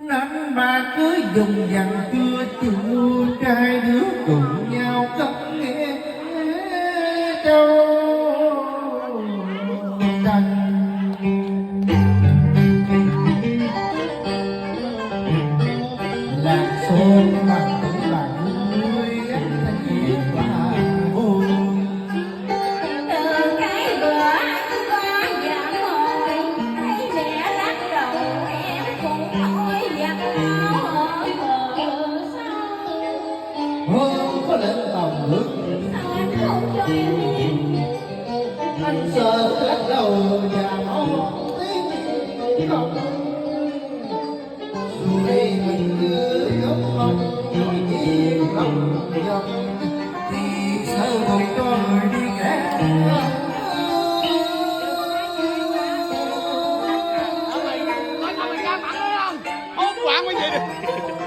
Năm ba cưới dùng dằn chưa chịu trai đứa cùng nhau cất nghe trâu tranh lạc xôn bằng tấm lòng nuôi thấy bà buồn từ cái bữa anh qua dạ ngồi thấy mẹ lắc đầu em cũng thôi giặt áo ở bờ sông. hương có lên tàu nước Sao anh không cho em biết? anh sợ lắc đầu và mong tiếng không rồi mình cứ góc lòng nhiều lòng dòng thì sao không cho người đi ghé Nói ra mặt đấy không? Hốt quảng mới vậy được.